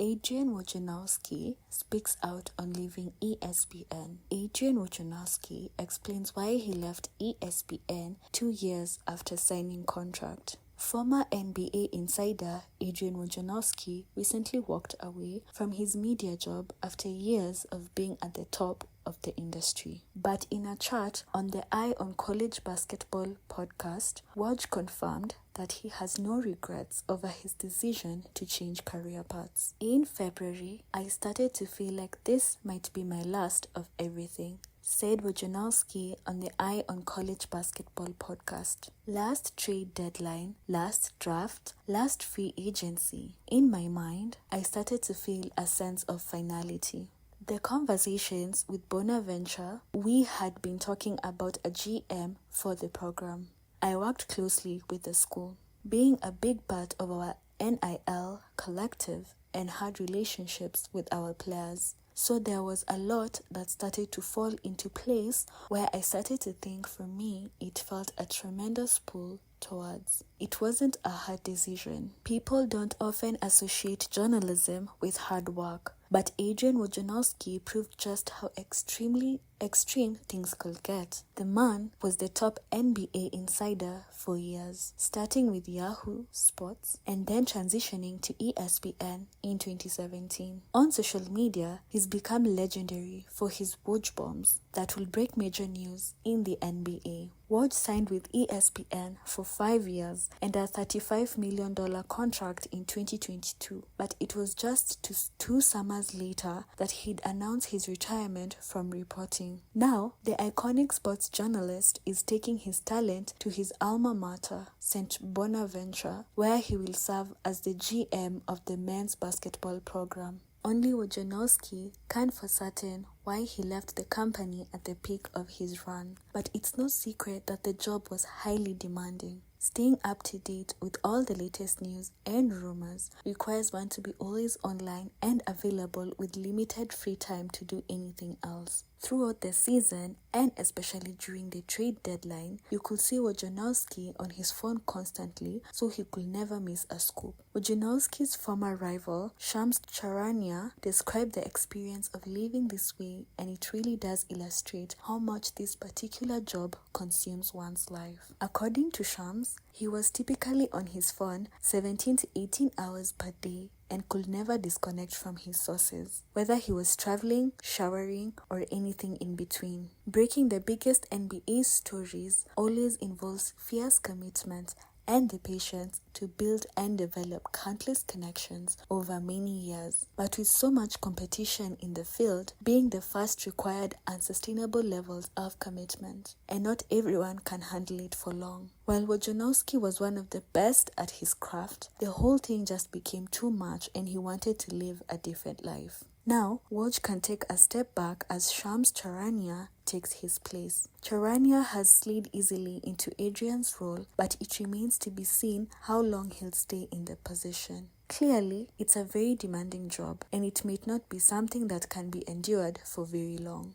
Adrian Wojnarowski speaks out on leaving ESPN. Adrian Wojnarowski explains why he left ESPN 2 years after signing contract. Former NBA insider Adrian Wojnarowski recently walked away from his media job after years of being at the top of the industry. But in a chat on the Eye on College Basketball podcast, Woj confirmed that he has no regrets over his decision to change career paths. In February, I started to feel like this might be my last of everything, said Wojnarowski on the Eye on College Basketball podcast. Last trade deadline, last draft, last free agency. In my mind, I started to feel a sense of finality. The conversations with Bonaventure, we had been talking about a GM for the program. I worked closely with the school, being a big part of our NIL collective and had relationships with our players. So there was a lot that started to fall into place where I started to think for me it felt a tremendous pull towards. It wasn't a hard decision. People don't often associate journalism with hard work, but Adrian Wojnarowski proved just how extreme things could get. The man was the top NBA insider for years, starting with Yahoo Sports and then transitioning to ESPN in 2017. On social media, he's become legendary for his Woj bombs that will break major news in the NBA. Woj signed with ESPN for 5 years and a $35 million contract in 2022, but it was just two summers later that he'd announced his retirement from reporting. Now, the iconic sports journalist is taking his talent to his alma mater, St. Bonaventure, where he will serve as the GM of the men's basketball program. Only Wojnarowski can for certain why he left the company at the peak of his run, but it's no secret that the job was highly demanding. Staying up to date with all the latest news and rumors requires one to be always online and available with limited free time to do anything else. Throughout the season, and especially during the trade deadline, you could see Wojnarowski on his phone constantly, so he could never miss a scoop. Wojnarowski's former rival, Shams Charania, described the experience of living this way, and it really does illustrate how much this particular job consumes one's life. According to Shams, he was typically on his phone 17 to 18 hours per day and could never disconnect from his sources, whether he was traveling, showering, or anything in between. Breaking the biggest NBA stories always involves fierce commitment and the patience to build and develop countless connections over many years. But with so much competition in the field, being the first required unsustainable levels of commitment, and not everyone can handle it for long. While Wojnarowski was one of the best at his craft, the whole thing just became too much and he wanted to live a different life. Now, Woj can take a step back as Shams Charania takes his place. Charania has slid easily into Adrian's role, but it remains to be seen how long he'll stay in the position. Clearly, it's a very demanding job, and it may not be something that can be endured for very long.